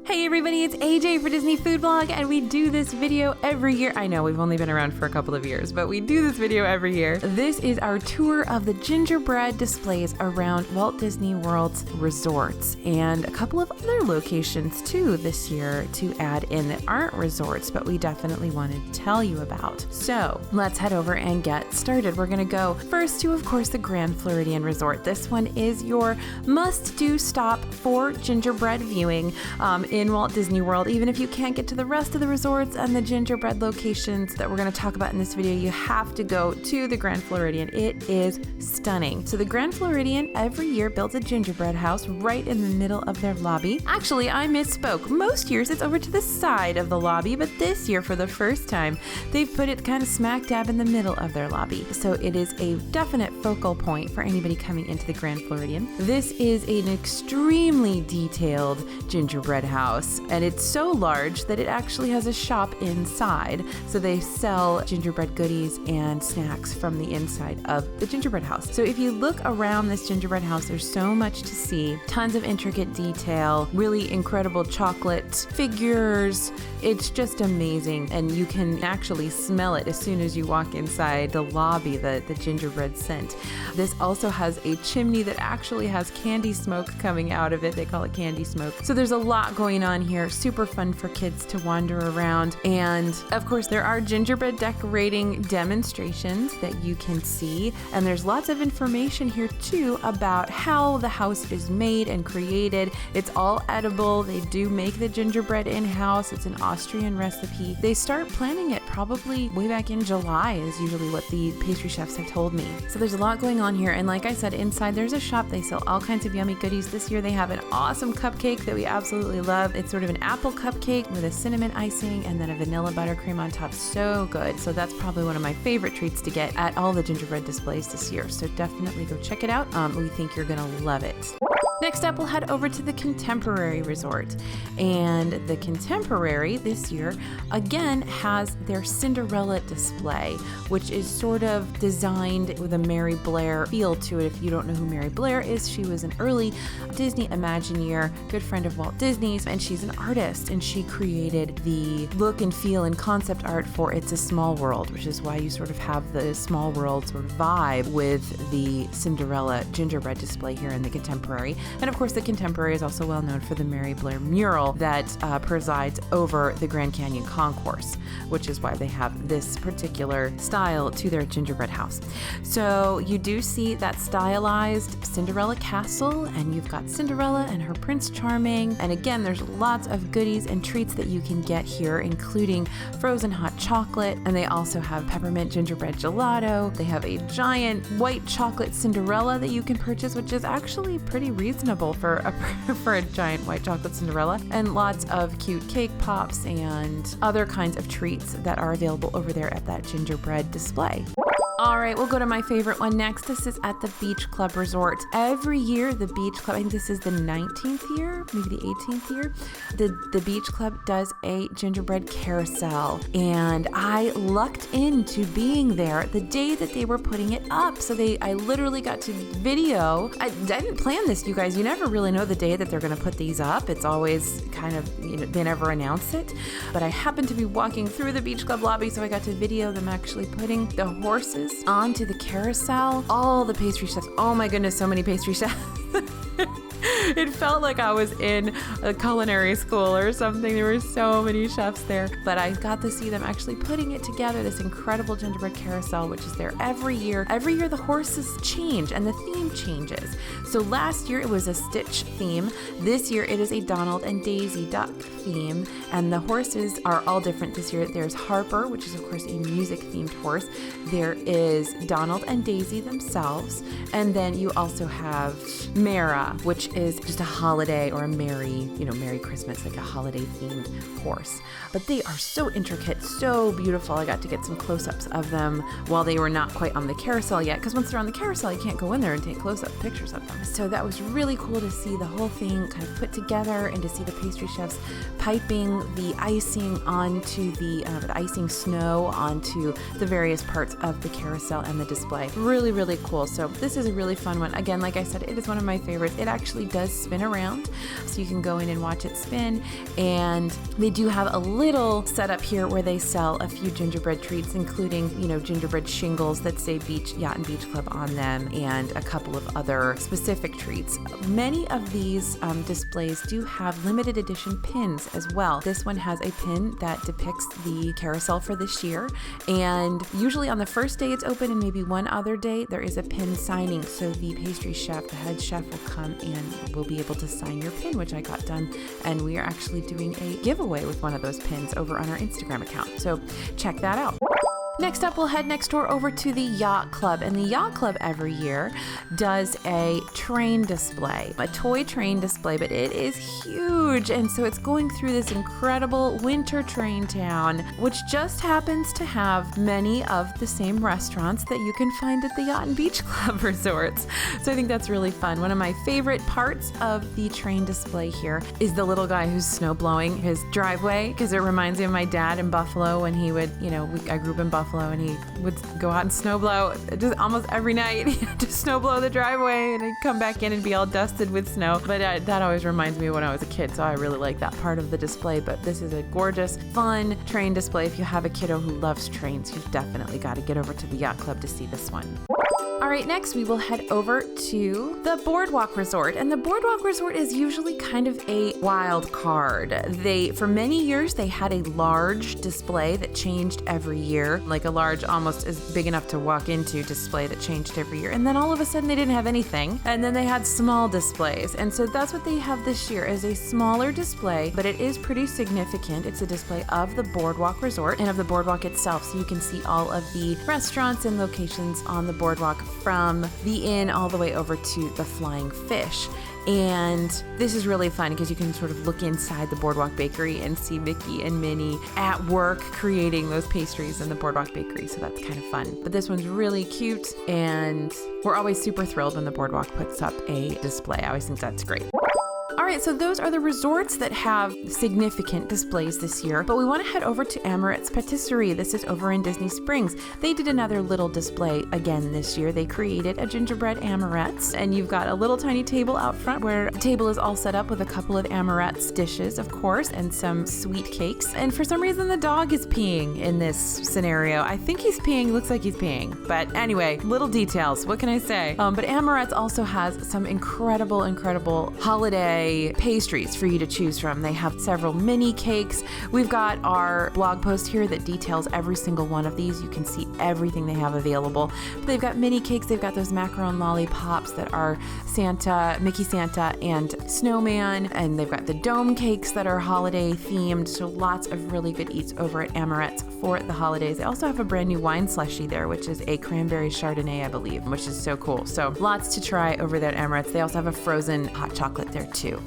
Hey everybody, it's AJ for Disney Food Blog, and we do this video every year. I know we've only been around for a couple of years, but we do this video every year. This is our tour of the gingerbread displays around Walt Disney World's resorts, and a couple of other locations too this year to add in that aren't resorts, but we definitely wanted to tell you about. So let's head over and get started. We're gonna go first to, of course, the Grand Floridian Resort. This one is your must-do stop for gingerbread viewing in Walt Disney World. Even if you can't get to the rest of the resorts and the gingerbread locations that we're going to talk about in this video, you have to go to the Grand Floridian. It is stunning. So the Grand Floridian every year builds a gingerbread house right in the middle of their lobby. Actually, I misspoke. Most years it's over to the side of the lobby, but this year for the first time, they've put it kind of smack dab in the middle of their lobby. So it is a definite focal point for anybody coming into the Grand Floridian. This is an extremely detailed gingerbread house. And it's so large that it actually has a shop inside. So they sell gingerbread goodies and snacks from the inside of the gingerbread house. So if you look around this gingerbread house, there's so much to see. Tons of intricate detail, really incredible chocolate figures. It's just amazing. And you can actually smell it as soon as you walk inside the lobby, the gingerbread scent. This also has a chimney that actually has candy smoke coming out of it. They call it candy smoke. So there's a lot going on here. Super fun for kids to wander around. And of course, there are gingerbread decorating demonstrations that you can see. And there's lots of information here too about how the house is made and created. It's all edible. They do make the gingerbread in-house. It's an Austrian recipe. They start planning it probably way back in July is usually what the pastry chefs have told me. So there's a lot going on here. And like I said, inside there's a shop. They sell all kinds of yummy goodies. This year they have an awesome cupcake that we absolutely love. It's sort of an apple cupcake with a cinnamon icing and then a vanilla buttercream on top. So good. So that's probably one of my favorite treats to get at all the gingerbread displays this year. So definitely go check it out. We think you're gonna love it. Next up, we'll head over to the Contemporary Resort. And the Contemporary this year, again, has their Cinderella display, which is sort of designed with a Mary Blair feel to it. If you don't know who Mary Blair is, she was an early Disney Imagineer, good friend of Walt Disney's, and she's an artist, and she created the look and feel and concept art for It's a Small World, which is why you sort of have the Small World sort of vibe with the Cinderella gingerbread display here in the Contemporary. And of course, the Contemporary is also well known for the Mary Blair mural that presides over the Grand Canyon Concourse, which is why they have this particular style to their gingerbread house. So you do see that stylized Cinderella castle, and you've got Cinderella and her Prince Charming. And again, there's lots of goodies and treats that you can get here, including frozen hot chocolate. And they also have peppermint gingerbread gelato. They have a giant white chocolate Cinderella that you can purchase, which is actually pretty reasonable for a giant white chocolate Cinderella, and lots of cute cake pops and other kinds of treats that are available over there at that gingerbread display. All right, we'll go to my favorite one next. This is at the Beach Club Resort. Every year, the Beach Club, I think this is the 19th year, maybe the 18th year, the Beach Club does a gingerbread carousel. And I lucked into being there the day that they were putting it up. So I literally got to video. I didn't plan this, you guys. You never really know the day that they're going to put these up. It's always kind of, they never announce it. But I happened to be walking through the Beach Club lobby, so I got to video them actually putting the horses onto the carousel. All the pastry chefs. Oh my goodness, so many pastry chefs. It felt like I was in a culinary school or something. There were so many chefs there. But I got to see them actually putting it together, this incredible gingerbread carousel, which is there every year. Every year the horses change and the theme changes. So last year it was a Stitch theme. This year it is a Donald and Daisy Duck theme. And the horses are all different this year. There's Harper, which is of course a music-themed horse. There is Donald and Daisy themselves. And then you also have Mara, which is just a holiday or a Merry Christmas, like a holiday themed horse. But they are so intricate, so beautiful. I got to get some close-ups of them while they were not quite on the carousel yet, because once they're on the carousel, you can't go in there and take close-up pictures of them. So that was really cool to see the whole thing kind of put together and to see the pastry chefs piping the icing onto the icing snow onto the various parts of the carousel and the display. Really, really cool. So this is a really fun one. Again, like I said, it is one of my favorites. It actually does does spin around, so you can go in and watch it spin. And they do have a little setup here where they sell a few gingerbread treats, including, gingerbread shingles that say Yacht and Beach Club on them, and a couple of other specific treats. Many of these displays do have limited edition pins as well. This one has a pin that depicts the carousel for this year, and usually on the first day it's open, and maybe one other day there is a pin signing. So the pastry chef, the head chef, will come and will be able to sign your pin, which I got done, and we are actually doing a giveaway with one of those pins over on our Instagram account. So check that out. Next up, we'll head next door over to the Yacht Club. And the Yacht Club every year does a train display, a toy train display, but it is huge. And so it's going through this incredible winter train town, which just happens to have many of the same restaurants that you can find at the Yacht and Beach Club resorts. So I think that's really fun. One of my favorite parts of the train display here is the little guy who's snow blowing his driveway, because it reminds me of my dad in Buffalo when he would, I grew up in Buffalo, and he would go out and snow blow just almost every night. Just snow blow the driveway, and I'd come back in and be all dusted with snow. But that always reminds me of when I was a kid, so I really like that part of the display. But this is a gorgeous, fun train display. If you have a kiddo who loves trains, you've definitely got to get over to the Yacht Club to see this one. All right, next we will head over to the Boardwalk Resort. And the Boardwalk Resort is usually kind of a wild card. For many years, they had a large display that changed every year, like a large, almost as big enough to walk into display that changed every year. And then all of a sudden they didn't have anything. And then they had small displays. And so that's what they have this year, is a smaller display, but it is pretty significant. It's a display of the Boardwalk Resort and of the boardwalk itself. So you can see all of the restaurants and locations on the boardwalk, from the inn all the way over to the Flying Fish. And this is really fun because you can sort of look inside the Boardwalk Bakery and see Mickey and Minnie at work creating those pastries in the Boardwalk Bakery. So that's kind of fun. But this one's really cute, and we're always super thrilled when the Boardwalk puts up a display. I always think that's great. All right, so those are the resorts that have significant displays this year, but we want to head over to Amorette's Patisserie. This is over in Disney Springs. They did another little display again this year. They created a gingerbread Amorette's, and you've got a little tiny table out front where the table is all set up with a couple of Amorette's dishes, of course, and some sweet cakes. And for some reason, the dog is peeing in this scenario. I think he's peeing, looks like he's peeing. But anyway, little details, what can I say? But Amorette's also has some incredible holiday pastries for you to choose from. They have several mini cakes. We've got our blog post here that details every single one of these. You can see everything they have available. But they've got mini cakes. They've got those macaron lollipops that are Santa, Mickey Santa, and Snowman. And they've got the dome cakes that are holiday themed. So lots of really good eats over at Amorette's for the holidays. They also have a brand new wine slushie there, which is a cranberry Chardonnay, I believe, which is so cool. So lots to try over there at Amorette's. They also have a frozen hot chocolate there too.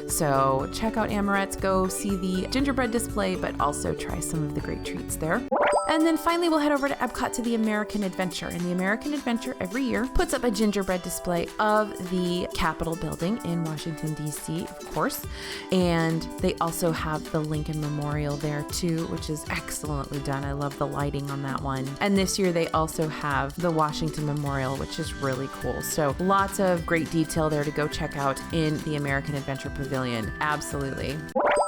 So check out Amorette's, go see the gingerbread display, but also try some of the great treats there. And then finally, we'll head over to Epcot to the American Adventure. And the American Adventure every year puts up a gingerbread display of the Capitol building in Washington, D.C., of course. And they also have the Lincoln Memorial there too, which is excellently done. I love the lighting on that one. And this year they also have the Washington Memorial, which is really cool. So lots of great detail there to go check out in the American Adventure Pavilion. Absolutely.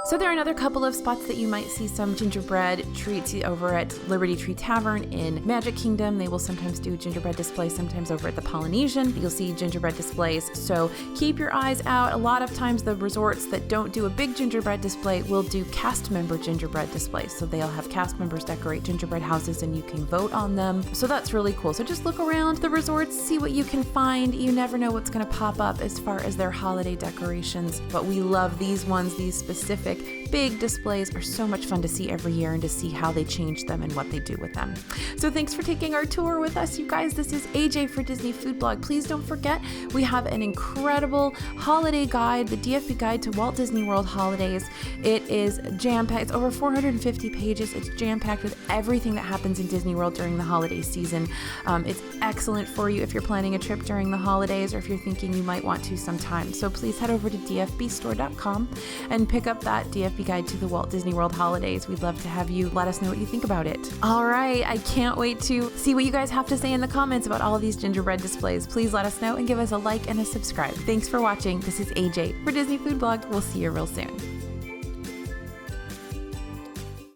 So there are another couple of spots that you might see some gingerbread treats over at Liberty Tree Tavern in Magic Kingdom. They will sometimes do gingerbread displays, sometimes over at the Polynesian. You'll see gingerbread displays. So keep your eyes out. A lot of times the resorts that don't do a big gingerbread display will do cast member gingerbread displays. So they'll have cast members decorate gingerbread houses and you can vote on them. So that's really cool. So just look around the resorts, see what you can find. You never know what's going to pop up as far as their holiday decorations. But we love these ones, these specific big displays are so much fun to see every year and to see how they change them and what they do with them. So thanks for taking our tour with us, you guys. This is AJ for Disney Food Blog. Please don't forget, we have an incredible holiday guide, the DFB Guide to Walt Disney World Holidays. It is jam-packed. It's over 450 pages. It's jam-packed with everything that happens in Disney World during the holiday season. It's excellent for you if you're planning a trip during the holidays or if you're thinking you might want to sometime. So please head over to dfbstore.com and pick up that at DFB Guide to the Walt Disney World Holidays. We'd love to have you let us know what you think about it. All right, I can't wait to see what you guys have to say in the comments about all of these gingerbread displays. Please let us know and give us a like and a subscribe. Thanks for watching. This is AJ for Disney Food Blog. We'll see you real soon.